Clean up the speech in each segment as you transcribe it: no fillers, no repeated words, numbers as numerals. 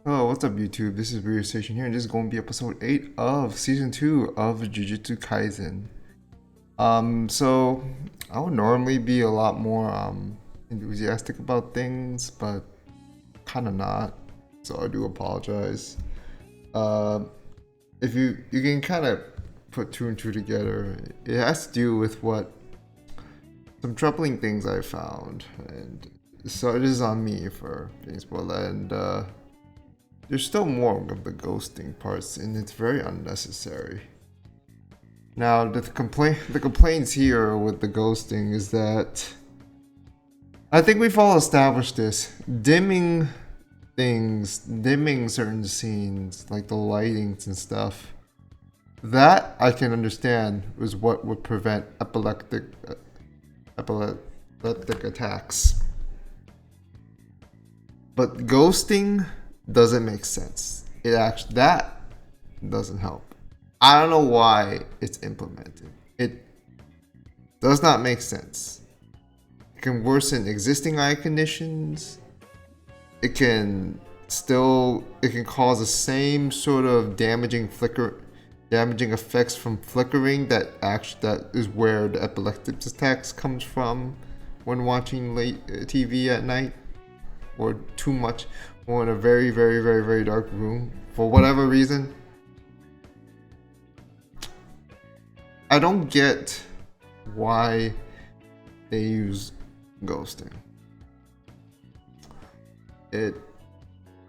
Oh, what's up, YouTube? This is Weird Station here, and this is going to be episode 8 of season 2 of Jujutsu Kaisen. So I would normally be a lot more enthusiastic about things, but kind of not. So I do apologize. Uh, if you can kind of put two and two together, it has to do with what some troubling things I found, and so it is on me for being spoiled. And there's still more of the ghosting parts, and it's very unnecessary. Now, the complaints here with the ghosting is that I think we've all established this: dimming things, dimming certain scenes, like the lightings and stuff. That I can understand is what would prevent epileptic attacks. But ghosting doesn't make sense. That doesn't help. I don't know why it's implemented. It does not make sense. It can worsen existing eye conditions. It can cause the same sort of damaging effects from flickering that is where the epileptic attacks comes from when watching late TV at night, or too much, or in a very, very, very, very dark room for whatever reason. I don't get why they use ghosting. It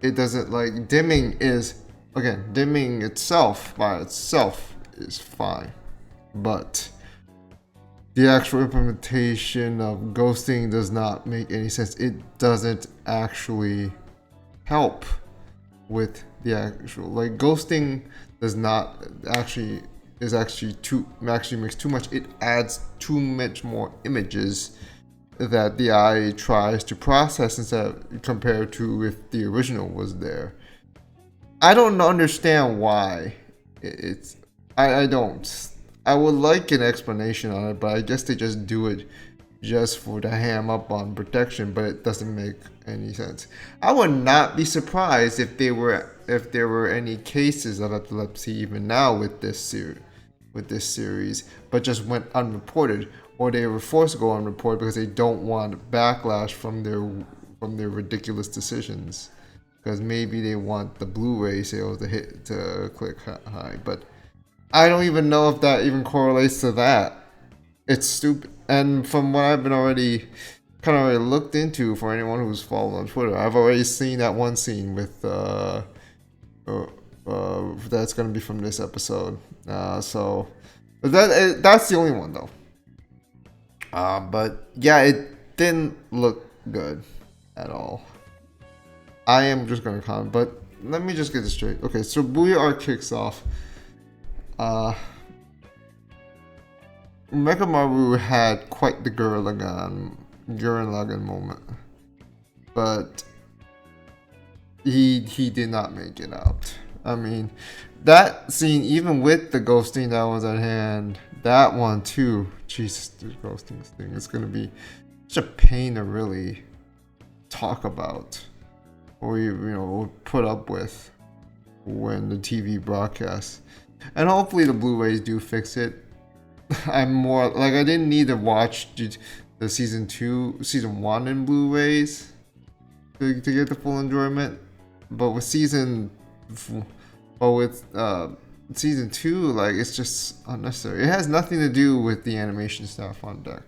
doesn't, like, dimming itself by itself is fine, but the actual implementation of ghosting does not make any sense. It doesn't actually help with the actual, like, ghosting does not actually makes too much. It adds too much more images that the eye tries to process compared to if the original was there. I don't understand why I don't. I would like an explanation on it, but I guess they just do it just for the ham up on protection, but it doesn't make any sense. I would not be surprised if there were any cases of epilepsy even now with this series, but just went unreported, or they were forced to go unreported because they don't want backlash from their ridiculous decisions, because maybe they want the Blu-ray sales to click high, but I don't even know if that even correlates to that. It's stupid. And from what I've been already looked into, for anyone who's followed on Twitter, I've already seen that one scene with that's gonna be from this episode. But that's the only one though. But yeah, it didn't look good at all. I am just gonna comment, but let me just get this straight. Okay, so Booyah Arc kicks off. Mekamaru had quite the Gurren Lagann moment, but he did not make it out. I mean, that scene, even with the ghosting that was at hand, that one too, Jesus, the ghosting thing is gonna be such a pain to really talk about, or put up with when the TV broadcasts. And hopefully the Blu-rays do fix it. I'm more like, I didn't need to watch the season 1 in Blu-rays to get the full enjoyment, but with season 2, like, it's just unnecessary. It has nothing to do with the animation staff on deck.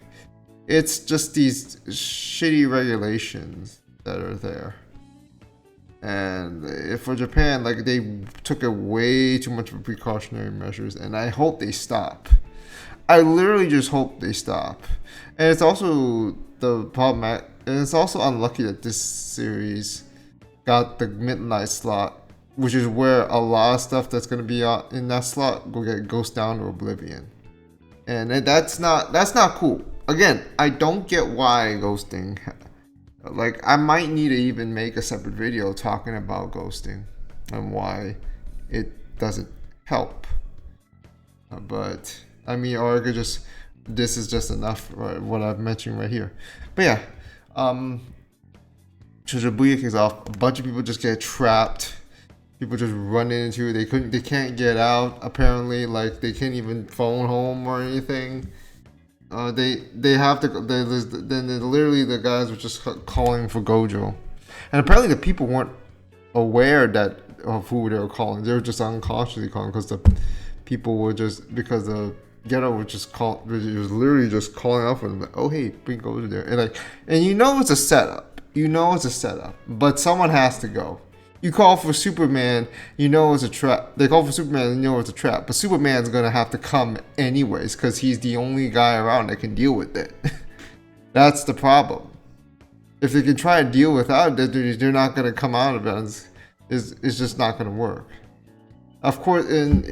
It's just these shitty regulations that are there. And for Japan, like, they took it way too much of precautionary measures, and I hope they stop. I literally just hope they stop. And it's also and it's also unlucky that this series got the midnight slot, which is where a lot of stuff that's gonna be in that slot goes down to oblivion, and that's not cool. Again, I don't get why ghosting. Like, I might need to even make a separate video talking about ghosting and why it doesn't help. But I mean, or I could just, this is just enough, right, what I've mentioned right here. But yeah, Shibuya kicks off. A bunch of people just get trapped People just run into. They can't get out. Apparently, like they can't even phone home or anything. They have to. Then literally the guys were just calling for Gojo, and apparently the people weren't aware that of who they were calling. They were just unconsciously calling because the people were just because the ghetto was just call. Was literally just calling out for them. Like, oh hey, bring Gojo there, and like, and you know it's a setup. You know it's a setup, but someone has to go. You call for Superman, you know it's a trap. They call for Superman, you know it's a trap. But Superman's gonna have to come anyways, because he's the only guy around that can deal with it. That's the problem. If they can try to deal without it, they're not gonna come out of it. It's just not gonna work. Of course, and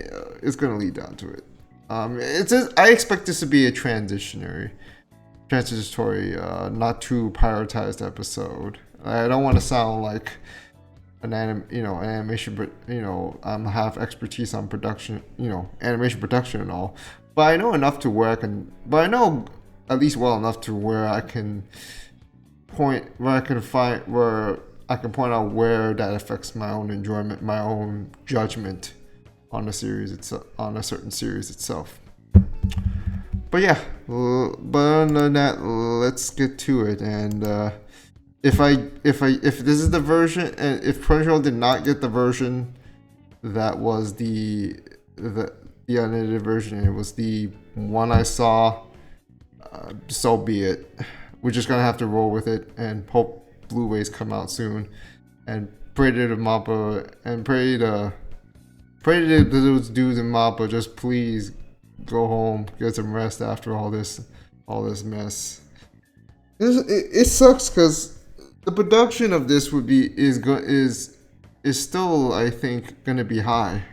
it's gonna lead down to it. I expect this to be a transitory, not too prioritized episode. I don't want to sound like an animation, but have expertise on production, animation production and all. But I know enough to where I can. But I know at least well enough to where I can point out where that affects my own enjoyment, my own judgment on a certain series itself. But yeah, but other than that, let's get to it. And if this is the version, and if Crunchyroll did not get the version that was the unedited version, it was the one I saw, so be it. We're just gonna have to roll with it and hope Blu-rays come out soon, and pray to the Mappa and pray to those dudes in Mappa, just please go home, get some rest after all this mess. It sucks because the production of this is still, I think, gonna be high,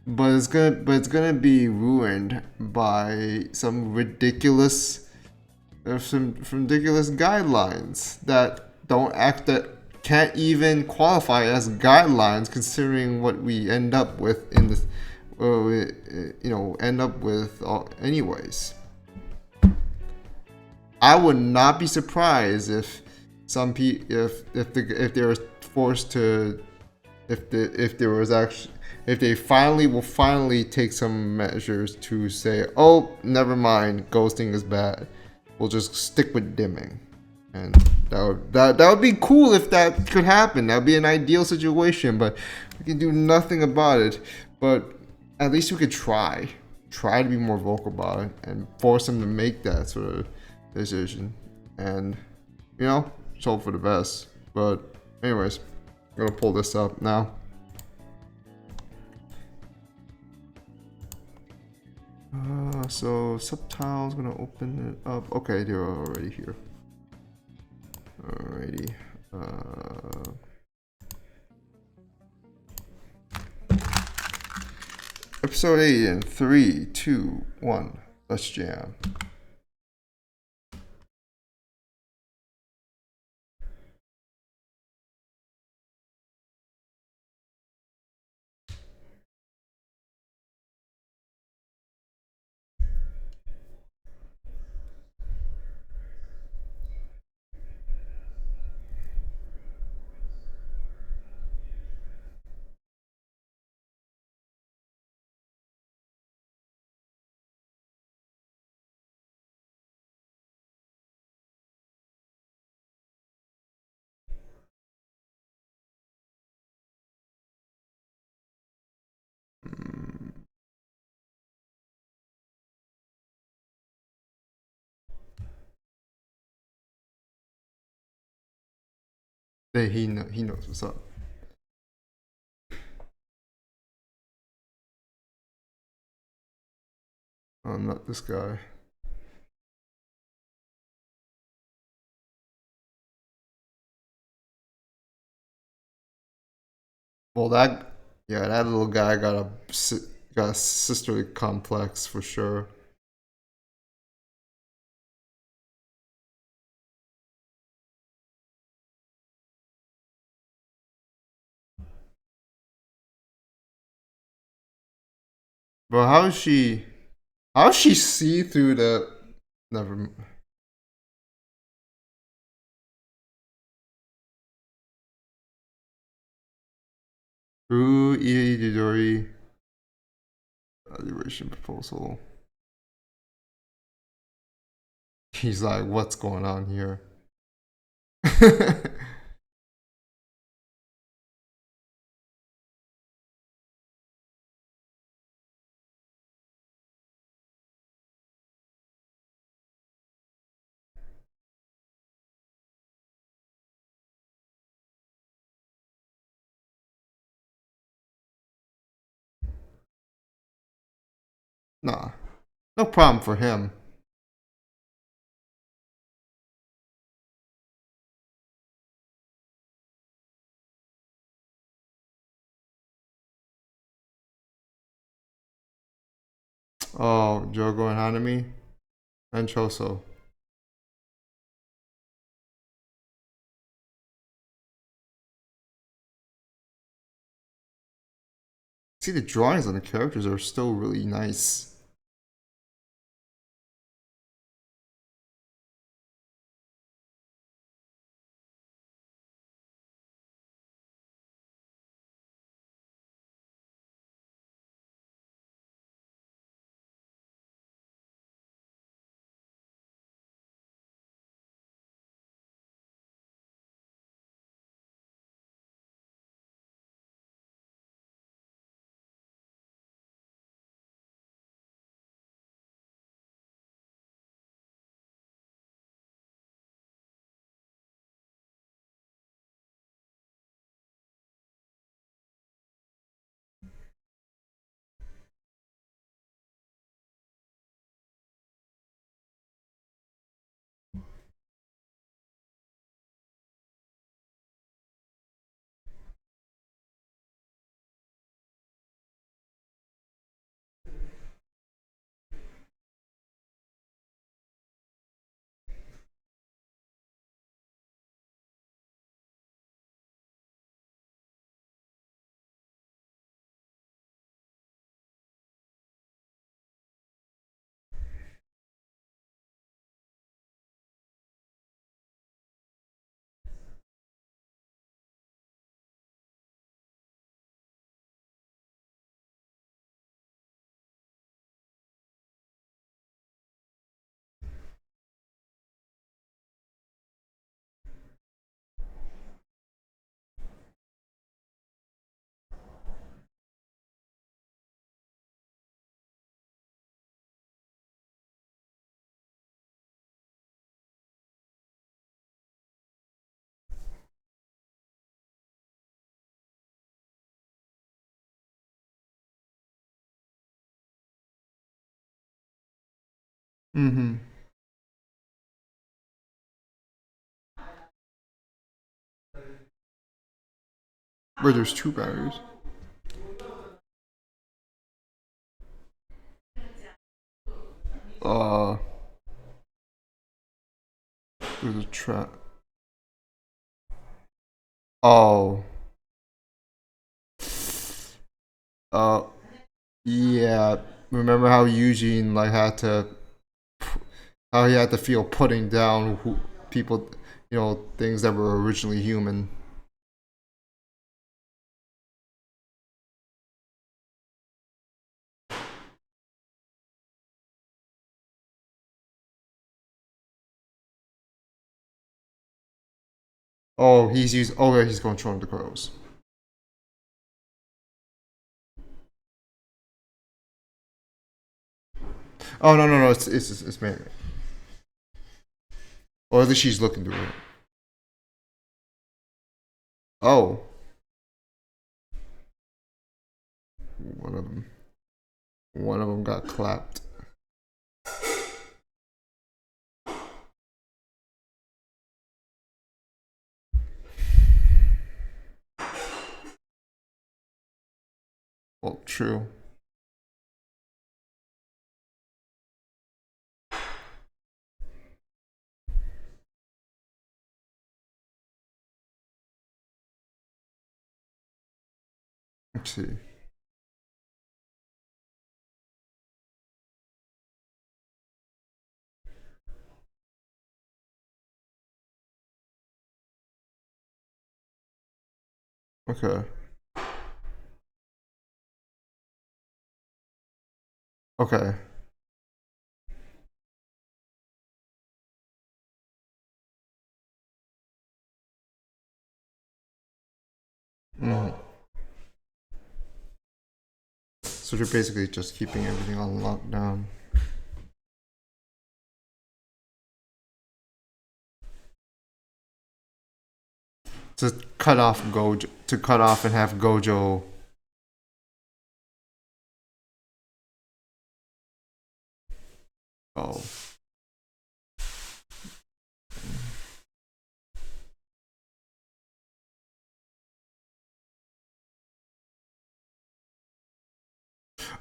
but it's gonna be ruined by some ridiculous guidelines that can't even qualify as guidelines, considering what we end up with in this. Anyways. I would not be surprised if if they were forced to if they finally take some measures to say, oh, never mind, ghosting is bad. We'll just stick with dimming. And that would be cool if that could happen. That would be an ideal situation, but we can do nothing about it. But at least we could try to be more vocal about it and force them to make that sort of decision. And just hope for the best. But anyways, I'm gonna pull this up now. So subtitles, gonna open it up. Okay, they're already here. Alrighty. Episode 8 in 3, 2, 1. Let's jam. He knows what's up. Oh, not this guy. Well, that little guy got a sisterly complex for sure. But how does she see through the? Never. Through Itadori evaluation proposal. He's like, what's going on here? Nah, no problem for him. Oh, Jogo and Hanami and Choso. See, the drawings on the characters are still really nice. Mm-hmm. Where there's two barriers. Uh, there's a trap. Oh. Uh, yeah. Remember how Eugene like had to, how he had to feel putting down who, people, things that were originally human. Oh, he's used. Oh, yeah, he's controlling the crows. Oh no, no, no! It's Mary. Or at least she's looking through it. Oh, one of them. One of them got clapped. Well, true. Let's see. Okay. Okay. Mm. So you're basically just keeping everything on lockdown. To cut off Gojo, to cut off and have Gojo. Oh.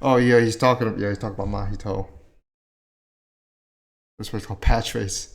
Oh yeah, he's talking. Yeah, he's talking about Mahito. That's what's called patch face.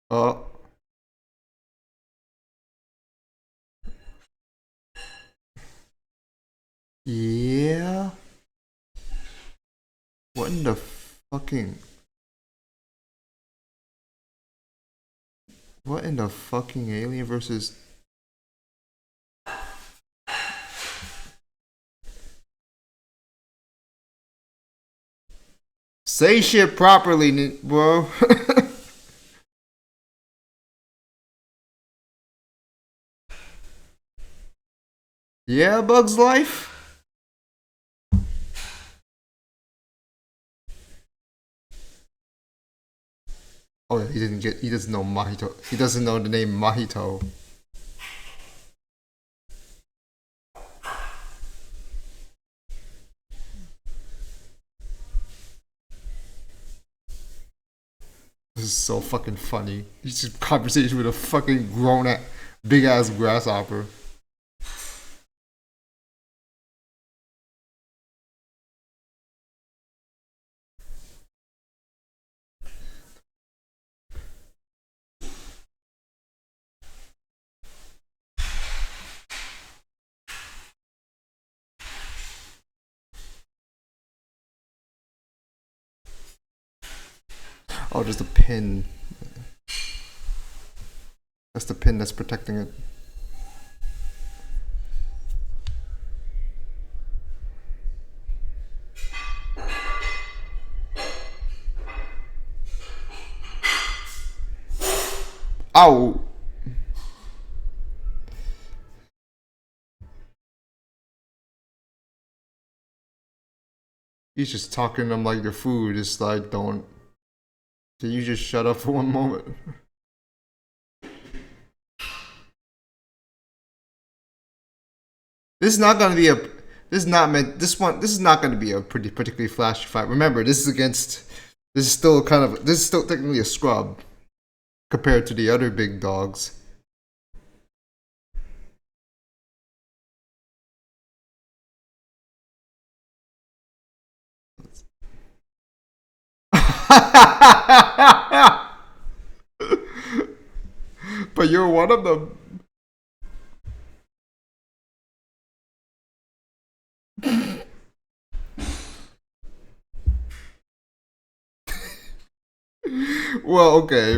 Oh. Yeah. What in the fucking? What in the fucking Alien versus? Say shit properly, bro. Yeah, Bug's Life. Oh, yeah, he didn't get. He doesn't know Mahito. He doesn't know the name Mahito. This is so fucking funny. He's just conversation with a fucking grown ass, big ass grasshopper. Oh, just a pin. That's the pin that's protecting it. Ow! He's just talking to them like their food. It's like, don't. Can you just shut up for one moment? This is not going to be a. This is not meant. This one. This is not going to be a pretty particularly flashy fight. Remember, this is against. This is still kind of. This is still technically a scrub compared to the other big dogs. But you're one of them. Well, okay.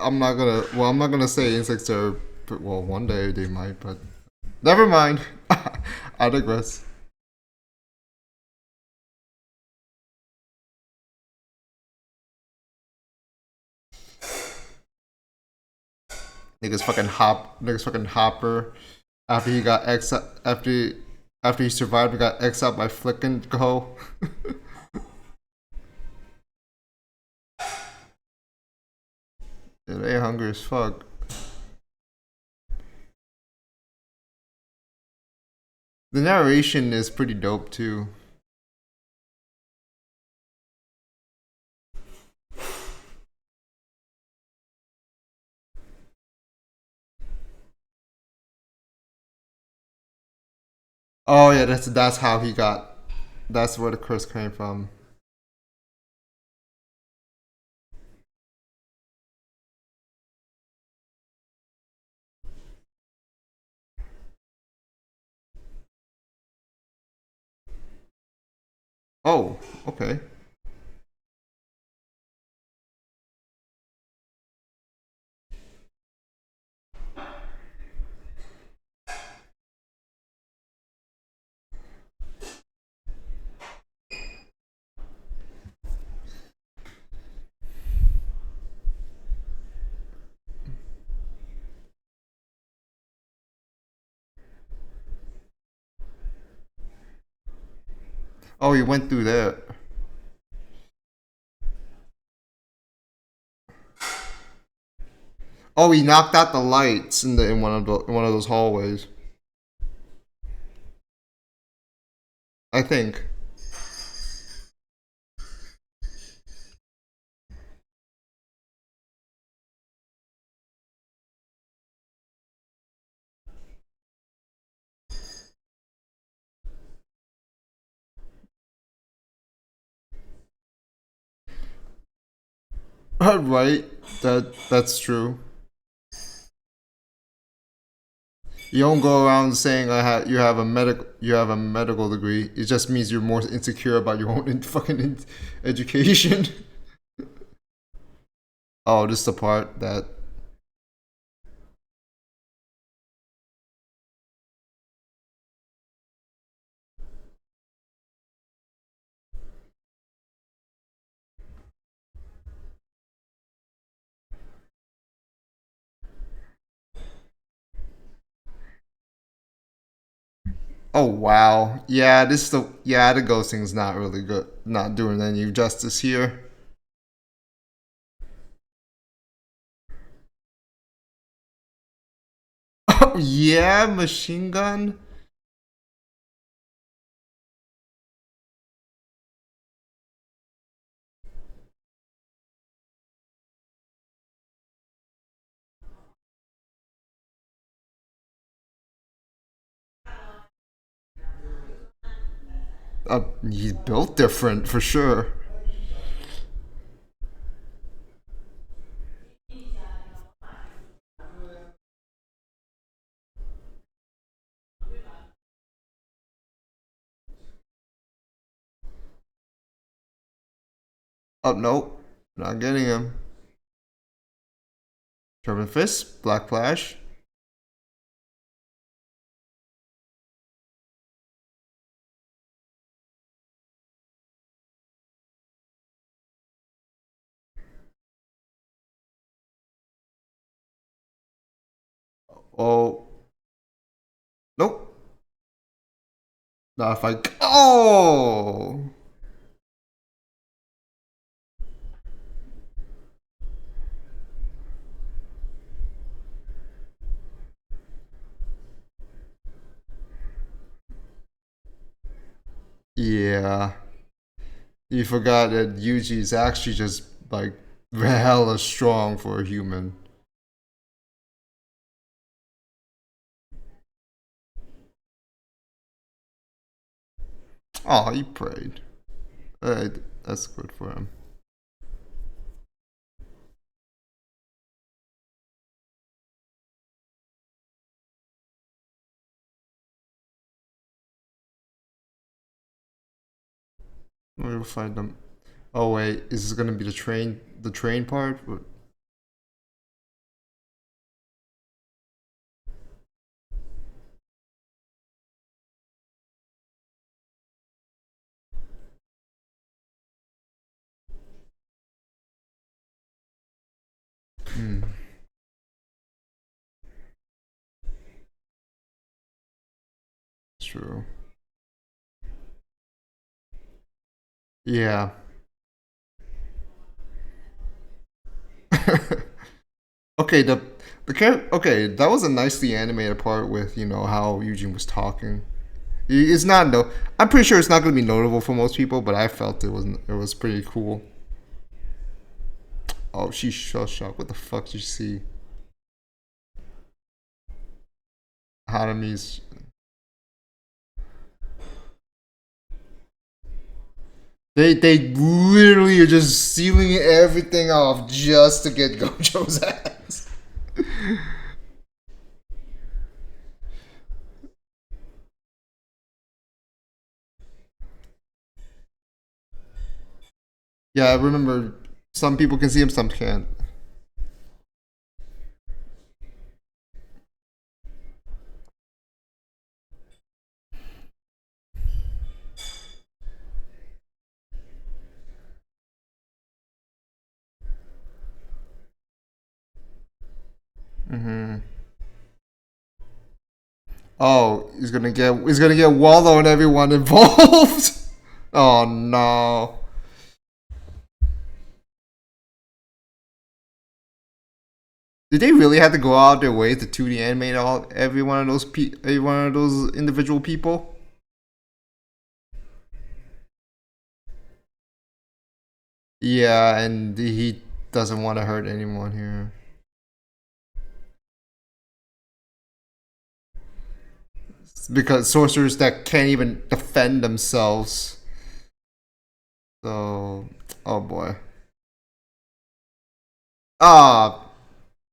I'm not gonna. Well, I'm not gonna say insects are. Well, one day they might, but never mind. I digress. Niggas fucking Hopper. After he got X, after he survived, he got X out by flicking go. Yeah, they hungry as fuck. The narration is pretty dope too. Oh yeah, that's how he got. That's where the curse came from. Oh, okay. Oh, he went through there. Oh, he knocked out the lights in one of those hallways. I think. Right. That's true. You don't go around saying you have a medical degree. It just means you're more insecure about your own education. Oh, this is the part that. Oh wow. Yeah, the ghosting's not really good. Not doing any justice here. Oh yeah, machine gun. He's built different for sure. Oh nope, not getting him. Turban fist, black flash. Oh nope. Not if I. Oh. Yeah. You forgot that Yuji is actually just like hella strong for a human. Oh, he prayed. That's good for him. We'll find them. Oh wait, is this gonna be the train part? Hmm, true. Yeah. Okay, okay, that was a nicely animated part with how Eugene was talking. It's not no. I'm pretty sure it's not going to be notable for most people, but I felt it was pretty cool. Oh, she's shell shocked. What the fuck did you see? Hanami's. They literally are just sealing everything off just to get Gojo's ass. Yeah, I remember some people can see him, some can't. Hmm. Oh, he's gonna get Wallow and everyone involved. Oh no. Did they really have to go out their way to 2D animate every one of those every one of those individual people? Yeah, and he doesn't want to hurt anyone here. Because sorcerers that can't even defend themselves. So, oh boy. Ah,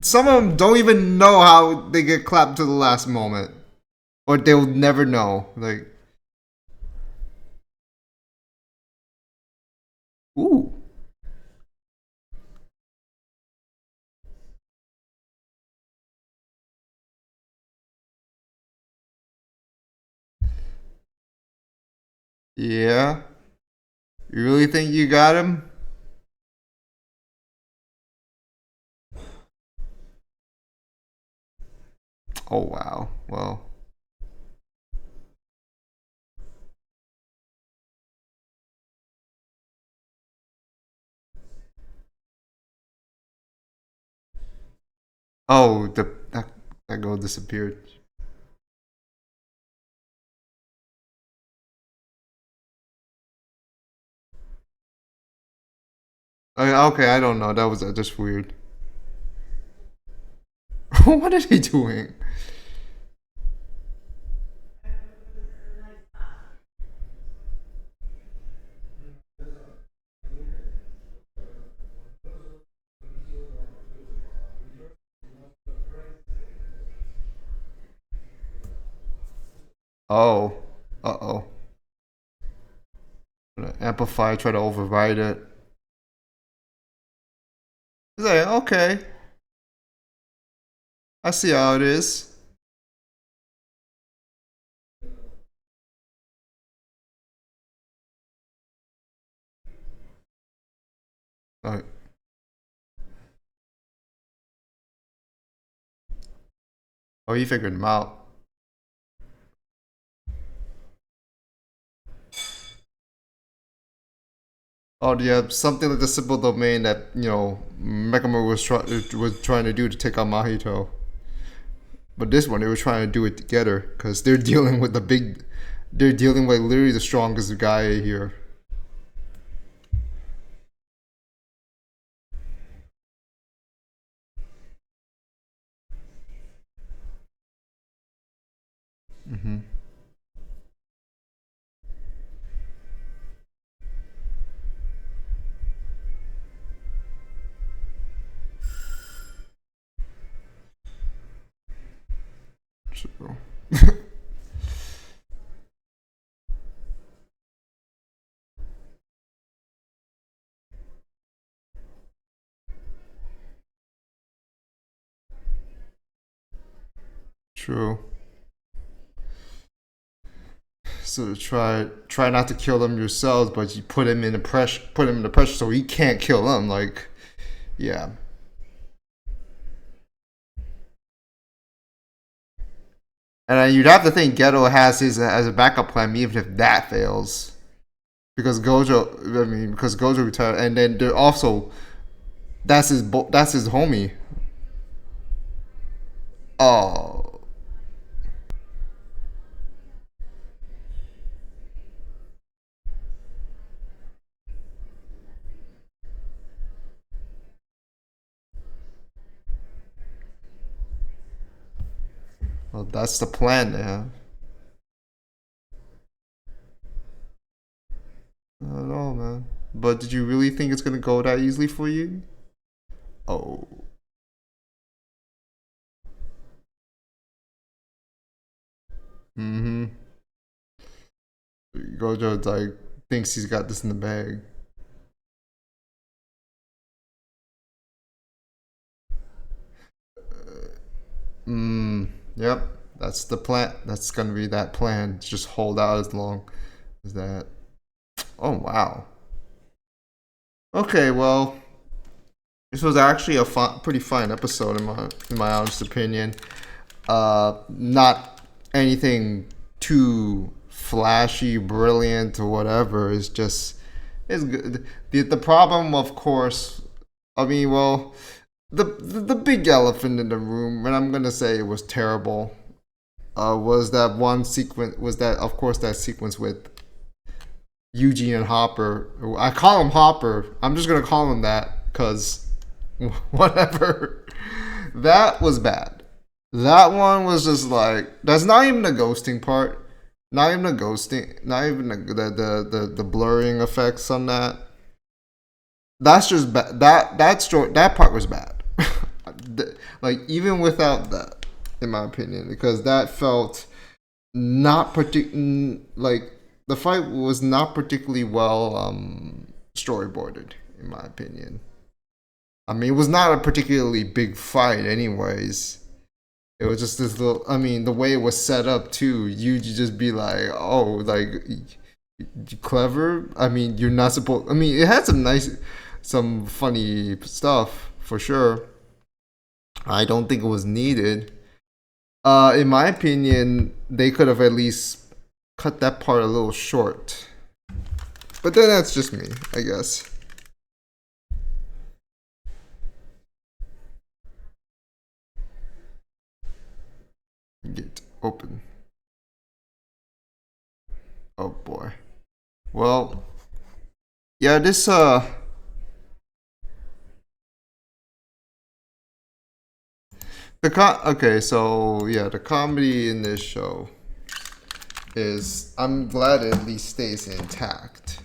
some of them don't even know how they get clapped to the last moment, or they'll never know. Like, ooh, yeah. You really think you got him? Oh wow. Well, oh that girl disappeared. Okay, I don't know. That was just weird. What are they doing? Oh, uh-oh. Amplify, try to override it. It's like, okay, I see how it is. Alright. Oh, you figured him out. Oh, yeah, something like the simple domain that, Mechama was trying to do to take out Mahito. But this one, they were trying to do it together because they're dealing with literally the strongest guy here. Hmm. True. True. So try not to kill them yourselves, but you put him in the pressure so he can't kill them. Like, yeah. And you'd have to think Geto has his as a backup plan, even if that fails, because Gojo retired, and then there also that's his homie. Oh, well, that's the plan. Yeah. I don't know, man. But did you really think it's gonna go that easily for you? Oh. Mm-hmm. Gojo like thinks he's got this in the bag. Yep. That's the plan. That's gonna be that plan. Just hold out as long as that. Oh wow. Okay, well, this was actually a pretty fine episode in my honest opinion. Not anything too flashy, brilliant, or whatever. It's good. The problem, of course, I mean, well, the big elephant in the room, and I'm gonna say it was terrible. Was that one sequence? Was that, of course, that sequence with Yuuji and Hopper? I call him Hopper. I'm just gonna call him that because whatever. That was bad. That one was just like, that's not even the ghosting part. Not even the ghosting. Not even the blurring effects on that. That's just bad. That part was bad. Like even without that, in my opinion, because that felt not like the fight was not particularly well storyboarded, in my opinion. I mean, it was not a particularly big fight, anyways. It was just this little. I mean, the way it was set up too. You just be like, oh, like clever. I mean, you're not supposed. I mean, it had some funny stuff for sure. I don't think it was needed. In my opinion, they could have at least cut that part a little short. But then that's just me, I guess. Get open. Oh boy. Well, yeah, this okay, so yeah, the comedy in this show is, I'm glad it at least stays intact.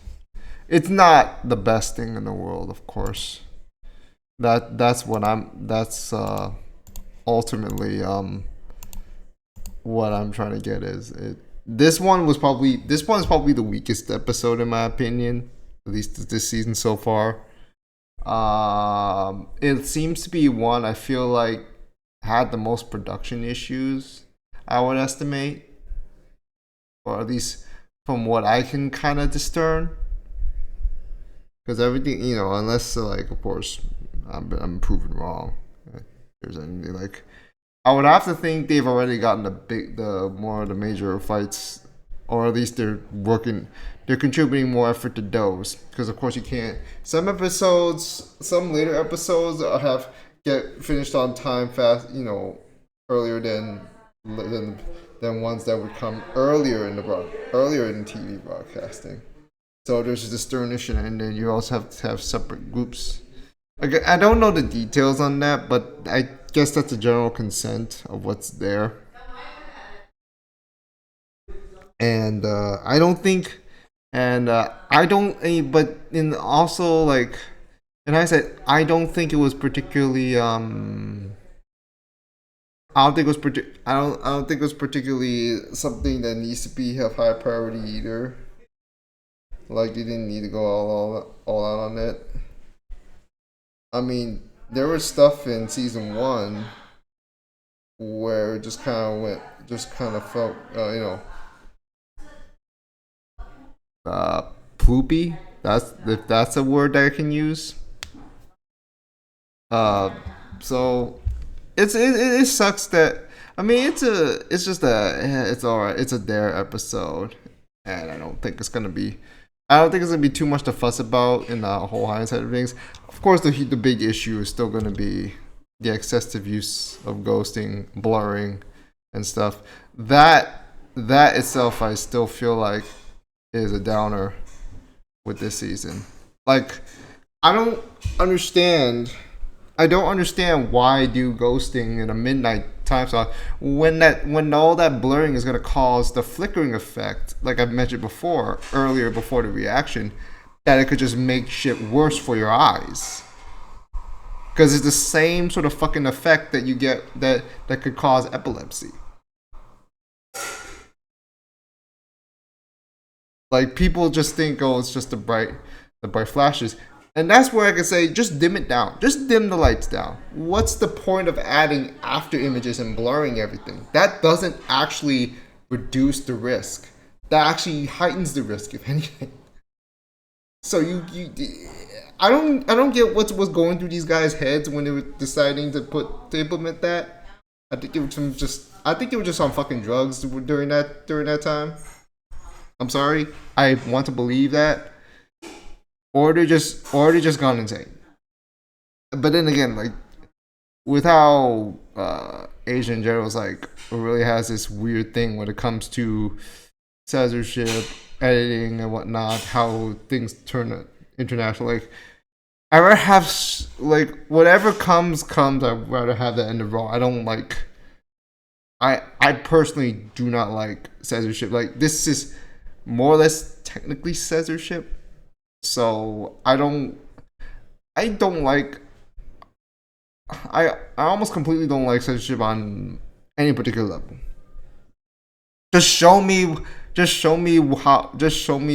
It's not the best thing in the world, of course. That's ultimately what I'm trying to get is it. This one is probably the weakest episode in my opinion, at least this season so far. It seems to be one I feel like had the most production issues, I would estimate, or at least from what I can kind of discern. Because everything, unless like, of course, I'm proven wrong. If there's anything like, I would have to think they've already gotten the more of the major fights, or at least they're contributing more effort to those. Because of course you can't. Some later episodes have get finished on time fast, earlier than ones that would come earlier in TV broadcasting. So there's this issue, and then you also have to have separate groups. Okay, I don't know the details on that, but I guess that's a general consent of what's there. And I don't think, and I don't, but in also like, and I said I don't think it was particularly. I don't think it was I don't think it was particularly something that needs to be have high priority either. Like you didn't need to go all out on it. I mean, there was stuff in season one where it just kind of felt, poopy. That's if that's a word that I can use. Uh, so it sucks that, I mean, it's alright. It's a dare episode, and I don't think it's gonna be too much to fuss about in the whole hindsight of things. Of course, the big issue is still gonna be the excessive use of ghosting, blurring, and stuff. That itself, I still feel like is a downer with this season. Like, I don't understand. I don't understand why do ghosting in a midnight time slot when all that blurring is gonna cause the flickering effect, like I mentioned earlier before the reaction. that it could just make shit worse for your eyes. Because it's the same sort of fucking effect that you get that could cause epilepsy. Like, people just think, oh, it's just the bright flashes. And that's where I can say, just dim it down. Just dim the lights down. What's the point of adding after images and blurring everything? That doesn't actually reduce the risk. That actually heightens the risk, if anything. So I don't get what's going through these guys' heads when they were deciding to implement that. I think it was just on fucking drugs during that time. I'm sorry. I want to believe that. Or they just gone insane. But then again, like, with how Asia in general is like, really has this weird thing when it comes to censorship, editing and whatnot, how things turn international. Like, I rather have, like, whatever comes. I'd rather have that end of Raw. I don't like. I personally do not like censorship. Like, this is more or less technically censorship. So I almost completely don't like censorship on any particular level. Just show me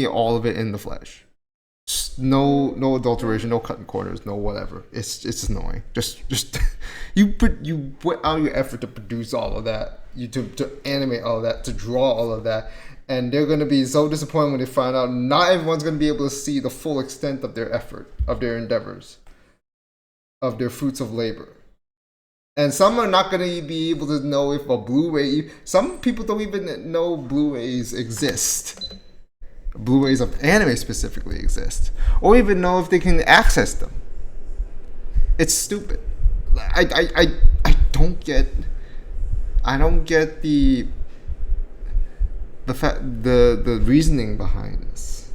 all of it in the flesh. No adulteration, no cutting corners, no whatever. It's just annoying. Just you put out your effort to produce all of that, to animate all of that, to draw all of that. And they're going to be so disappointed when they find out not everyone's going to be able to see the full extent of their effort, of their endeavors, of their fruits of labor. And some are not going to be able to know if a Blu-ray... Some people don't even know Blu-rays exist. Blu-rays of anime specifically exist. Or even know if they can access them. It's stupid. I don't get... I don't get the reasoning behind this.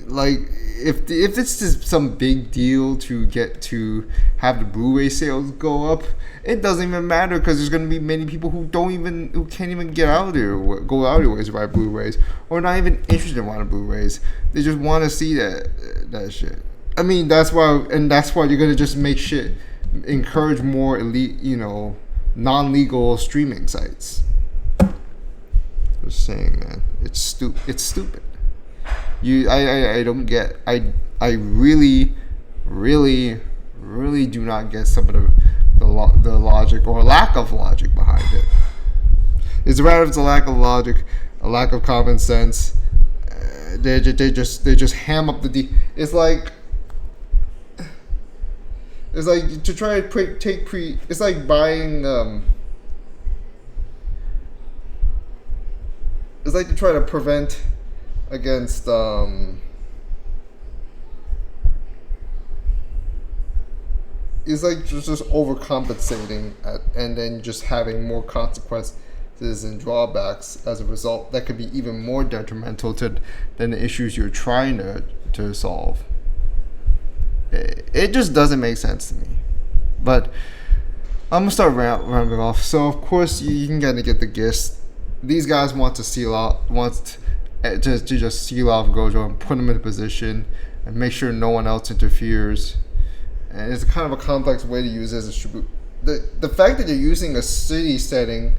Like, if it's just some big deal to get to have the Blu-ray sales go up, it doesn't even matter, because there's going to be many people who can't even go out of their ways to buy Blu-rays, or not even interested in wanting Blu-rays. They just want to see that shit. I mean, that's why you're going to just make shit, encourage more elite, non-legal streaming sites. Just saying, man, it's stupid. I don't get. I really do not get some of the logic or lack of logic behind it. It's rather it's a lack of logic, a lack of common sense. They just ham up the It's like to try to It's like buying. It's like to try to prevent against it's like just overcompensating and then just having more consequences and drawbacks as a result that could be even more detrimental than the issues you're trying to solve. It just doesn't make sense to me. But I'm gonna start rounding off. So of course you can kind of get the gist. These guys want to just seal off Gojo and put him in a position and make sure no one else interferes. And it's kind of a complex way to use it as a tribute. The fact that you're using a city setting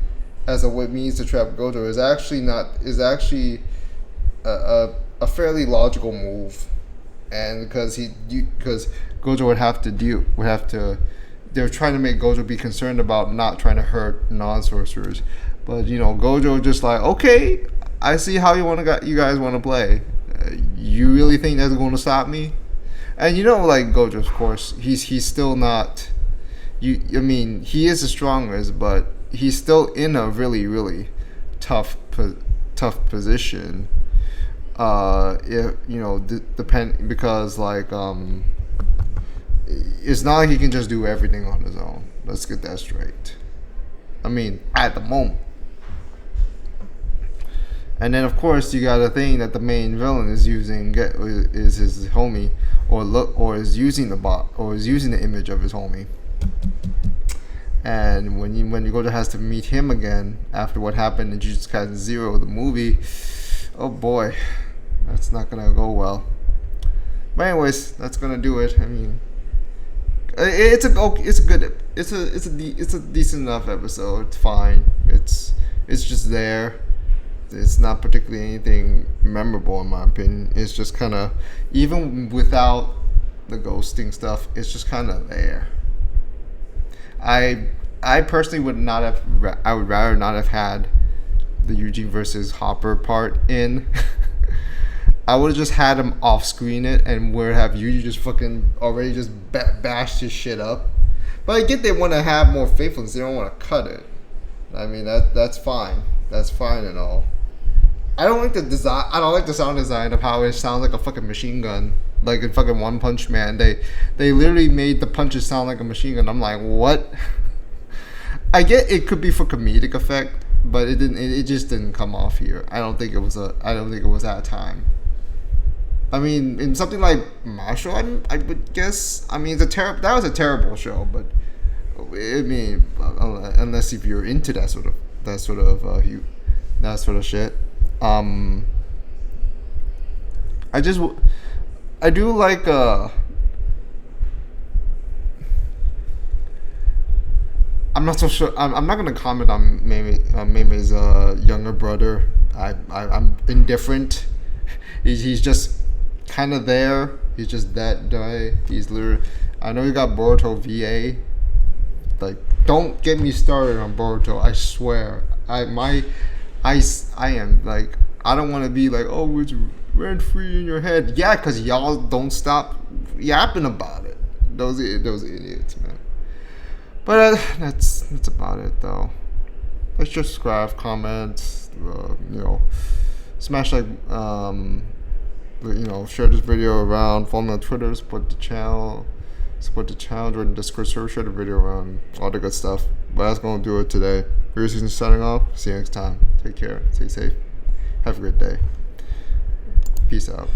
as a means to trap Gojo is actually a fairly logical move, and because Gojo would have to. They're trying to make Gojo be concerned about not trying to hurt non-sorcerers. But, Gojo just like, okay, I see how you guys want to play. You really think that's going to stop me? And like Gojo, of course, he's still not. He is the strongest, but he's still in a really, really tough position. Because it's not like he can just do everything on his own. Let's get that straight. At the moment. And then, of course, you got a thing that the main villain is using is his homie, or is using the bot, or is using the image of his homie. And when Gojo has to meet him again after what happened in Jujutsu Kaisen 0, the movie, oh boy, that's not gonna go well. But anyways, that's gonna do it. I mean, it's a decent enough episode. It's fine. It's just there. It's not particularly anything memorable in my opinion. It's just kind of, even without the ghosting stuff, it's just kind of there. I personally would not have. I would rather not have had the Yuuji versus Hopper part in. I would have just had him off screen it and would have Yuuji just fucking already just bashed his shit up. But I get they want to have more faithfulness. They don't want to cut it. I mean that's fine. That's fine and all. I don't like the design. I don't like the sound design of how it sounds like a fucking machine gun, like in fucking One Punch Man. They literally made the punches sound like a machine gun. I'm like, what? I get it could be for comedic effect, but it didn't. It just didn't come off here. I don't think it was that time. I mean, in something like Marshall, I would guess. I mean, that was a terrible show, but I mean, unless if you're into that sort of shit. I do like I'm not so sure. I'm not gonna comment on Mei's younger brother. I'm indifferent. He's just kind of there. He's just that guy. He's literally. I know he got Boruto VA. Like, don't get me started on Boruto. I swear. I am like, I don't want to be like, oh, it's rent free in your head. Yeah, because y'all don't stop yapping about it. Those idiots, man. But that's about it, though. Let's just subscribe, comment, smash like, share this video around, follow me on Twitter, support the channel, join the Discord server, share the video around, all the good stuff. But that's gonna do it today. Season signing off. See you next time. Take care. Stay safe. Have a great day. Peace out.